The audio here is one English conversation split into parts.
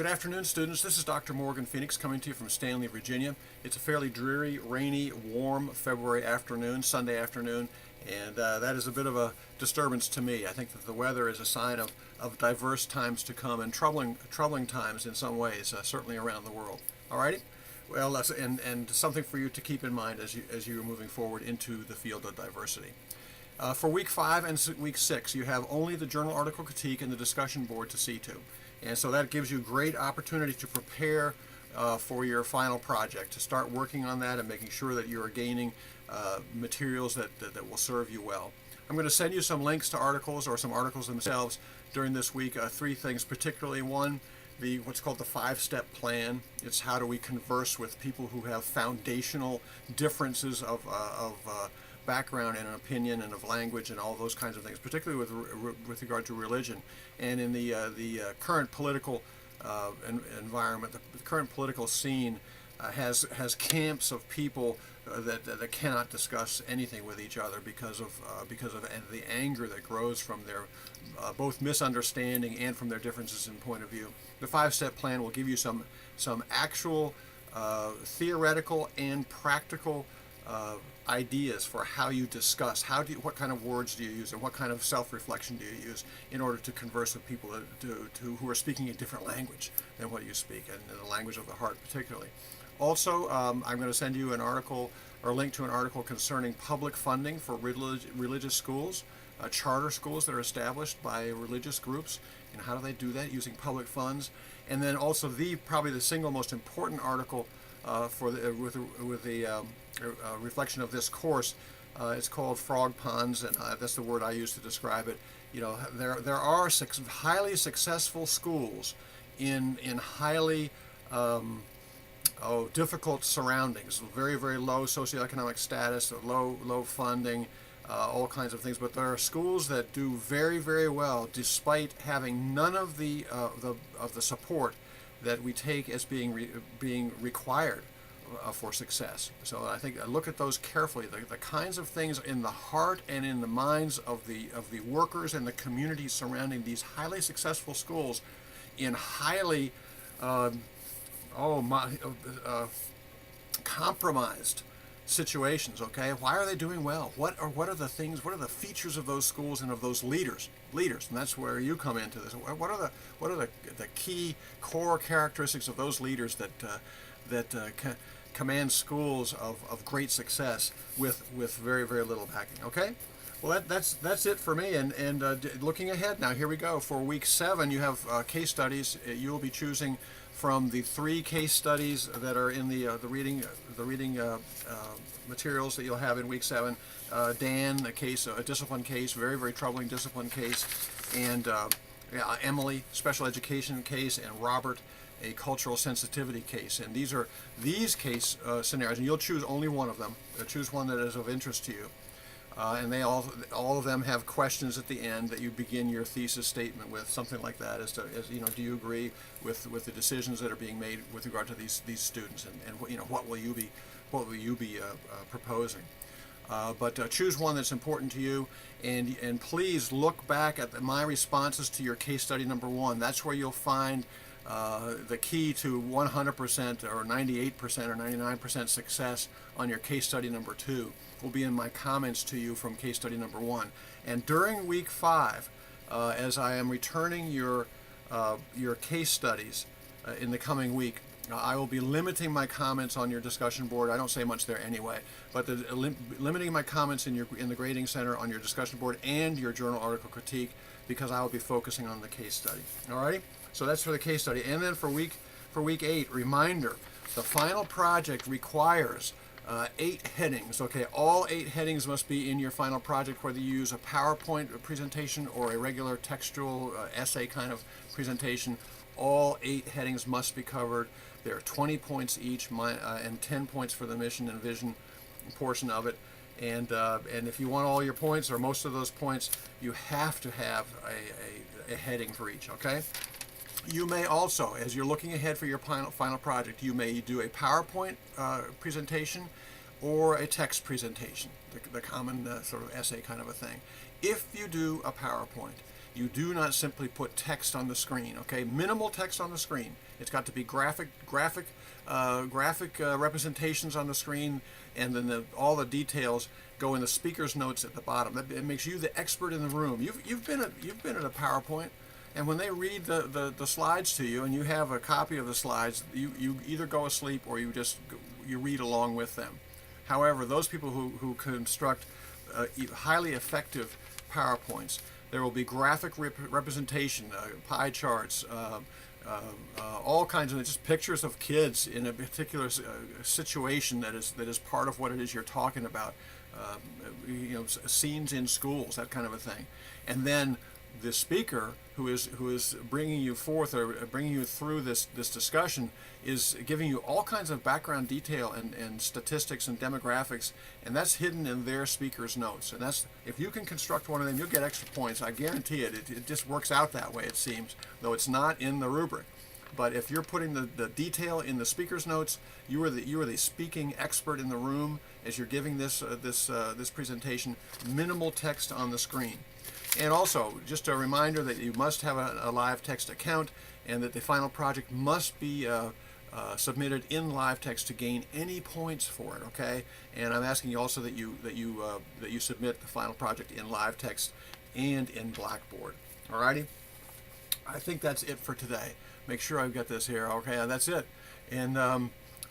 Good afternoon, students. This is Dr. Morgan Phoenix coming to you from Stanley, Virginia. It's a fairly dreary, rainy, warm February afternoon, Sunday afternoon, and that is a bit of a disturbance to me. I think that the weather is a sign of diverse times to come and troubling times in some ways, certainly around the world. Alrighty? Well, and something for you to keep in mind as you are moving forward into the field of diversity. For week 5 and week 6, you have only the journal article critique and the discussion board to see to. And so that gives you great opportunity to prepare for your final project, to start working on that and making sure that you are gaining materials that will serve you well. I'm going to send you some links to articles or some articles themselves during this week. 3 things particularly. One, what's called the 5-step plan. It's how do we converse with people who have foundational differences of background and an opinion and of language and all those kinds of things, particularly with regard to religion. And in the current political environment, the current political scene has camps of people that cannot discuss anything with each other because of the anger that grows from their both misunderstanding and from their differences in point of view. The 5-step plan will give you some actual theoretical and practical ideas for how you discuss, what kind of words do you use, and what kind of self-reflection do you use in order to converse with people who are speaking a different language than what you speak, and the language of the heart particularly. Also, I'm going to send you an article or a link to an article concerning public funding for religious schools, charter schools that are established by religious groups, and how do they do that using public funds. And then also probably the single most important article with the reflection of this course. It's called Frog Ponds, and that's the word I use to describe it. You know, there are highly successful schools in highly difficult surroundings, very, very low socioeconomic status, low funding, all kinds of things. But there are schools that do very, very well despite having none of the support that we take as being required for success. So I think look at those carefully. The kinds of things in the heart and in the minds of the workers and the communities surrounding these highly successful schools in highly compromised situations. Okay, why are they doing well? What are the things? What are the features of those schools and of those leaders? And that's where you come into this. What are the key core characteristics of those leaders that command schools of great success with very, very little backing? Okay, well that's it for me. And looking ahead now, here we go. For week 7, you have case studies. You will be choosing from the 3 case studies that are in the reading materials that you'll have in week 7. Dan, a discipline case, very, very troubling discipline case, and Emily, special education case, and Robert, a cultural sensitivity case. And these case scenarios, and you'll choose only one of them. Choose one that is of interest to you. And all of them have questions at the end that you begin your thesis statement with, something like that, as do you agree with the decisions that are being made with regard to these students, and what will you be proposing? But choose one that's important to you, and please look back at my responses to your case study number 1. That's where you'll find the key to 100% or 98% or 99% success on your case study number 2 will be in my comments to you from case study number 1. And during week 5, as I am returning your case studies in the coming week, I will be limiting my comments on your discussion board. I don't say much there anyway, but limiting my comments in the grading center on your discussion board and your journal article critique, because I will be focusing on the case study. Alrighty, so that's for the case study. And then for week 8, reminder: the final project requires 8 headings. Okay, all 8 headings must be in your final project, whether you use a PowerPoint presentation or a regular textual essay kind of presentation. All 8 headings must be covered. There are 20 points each, and 10 points for the mission and vision portion of it. And if you want all your points or most of those points, you have to have a heading for each. Okay. You may also, as you're looking ahead for your final project, you may do a PowerPoint presentation or a text presentation, the common sort of essay kind of a thing. If you do a PowerPoint, You do not simply put text on the screen, okay? Minimal text on the screen. It's got to be graphic representations on the screen, and then all the details go in the speaker's notes at the bottom. It makes you the expert in the room. You've been at a PowerPoint, and when they read the slides to you, and you have a copy of the slides, you either go asleep or you read along with them. However, those people who construct highly effective PowerPoints, there will be graphic representation, pie charts, all kinds of just pictures of kids in a particular situation that is part of what it is you're talking about. Scenes in schools, that kind of a thing, and then the speaker who is bringing you forth or bringing you through this discussion is giving you all kinds of background detail and statistics and demographics, and that's hidden in their speaker's notes. And that's, if you can construct one of them, you'll get extra points. I guarantee it. It just works out that way, it seems, though it's not in the rubric. But if you're putting the detail in the speaker's notes, you are the speaking expert in the room as you're giving this presentation. Minimal text on the screen. And also, just a reminder that you must have a live text account, and that the final project must be submitted in live text to gain any points for it. Okay, and I'm asking you also that you submit the final project in live text and in Blackboard. Alrighty, I think that's it for today. Make sure I've got this here. Okay, that's it. And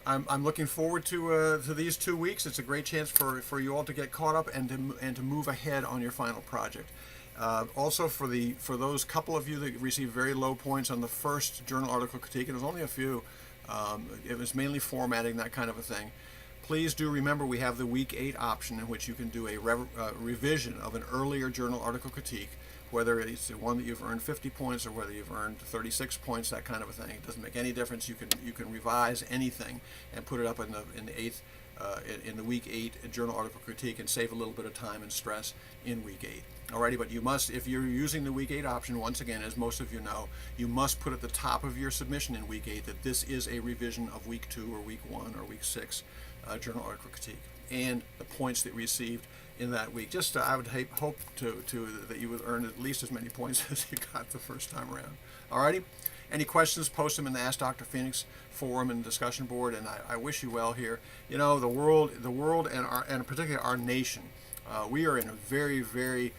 I'm looking forward to these 2 weeks. It's a great chance for you all to get caught up and to move ahead on your final project. Also, for those couple of you that received very low points on the first journal article critique, and it was only a few, it was mainly formatting, that kind of a thing. Please do remember we have the week 8 option in which you can do a revision of an earlier journal article critique, whether it's the one that you've earned 50 points or whether you've earned 36 points, that kind of a thing. It doesn't make any difference. You can revise anything and put it up in the week 8 journal article critique and save a little bit of time and stress in week 8. Alrighty, but you must, if you're using the week 8 option, once again, as most of you know, you must put at the top of your submission in week 8 that this is a revision of week 2 or week 1 or week 6 journal article critique, and the points that you received in that week. Just I would hope that you would earn at least as many points as you got the first time around. Alrighty, any questions, post them in the Ask Dr. Phenix forum and discussion board, and I wish you well here. You know, the world and particularly our nation, we are in a very, very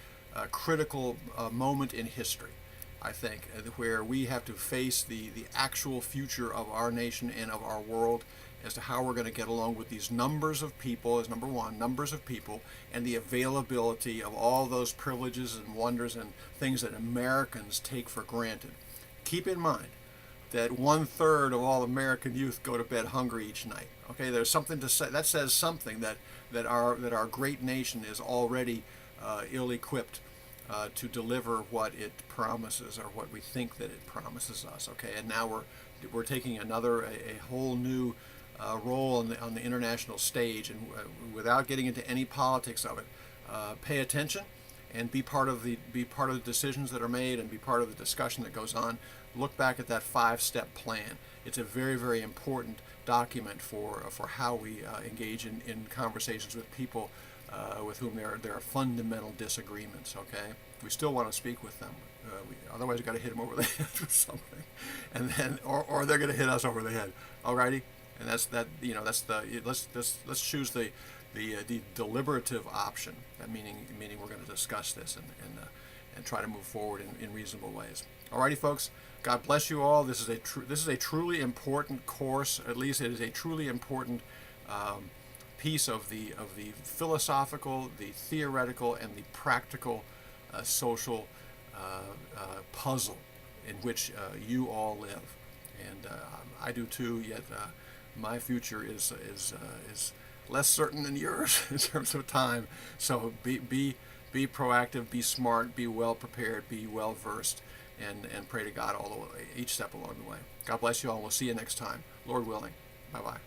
critical moment in history, I think, where we have to face the actual future of our nation and of our world as to how we're going to get along with these numbers of people, as number one, numbers of people, and the availability of all those privileges and wonders and things that Americans take for granted. Keep in mind that 1/3 of all American youth go to bed hungry each night. Okay, there's something to say that says something that our great nation is already ill-equipped to deliver what it promises, or what we think that it promises us. Okay, and now we're taking a whole new role on the international stage, and without getting into any politics of it, pay attention and be part of the decisions that are made, and be part of the discussion that goes on. Look back at that 5-step plan. It's a very, very important document for how we engage in conversations with people with whom there are fundamental disagreements. Okay, we still want to speak with them. Otherwise, we've got to hit them over the head with something, and then or they're going to hit us over the head. Alrighty, and that's let's choose the deliberative option. That meaning we're going to discuss this and try to move forward in reasonable ways. Alrighty, folks. God bless you all. This is a truly important course. At least it is a truly important piece of the philosophical, the theoretical, and the practical social puzzle in which you all live, and I do too. Yet my future is less certain than yours in terms of time. So be proactive, be smart, be well prepared, be well versed, and pray to God each step along the way. God bless you all. We'll see you next time, Lord willing. Bye bye.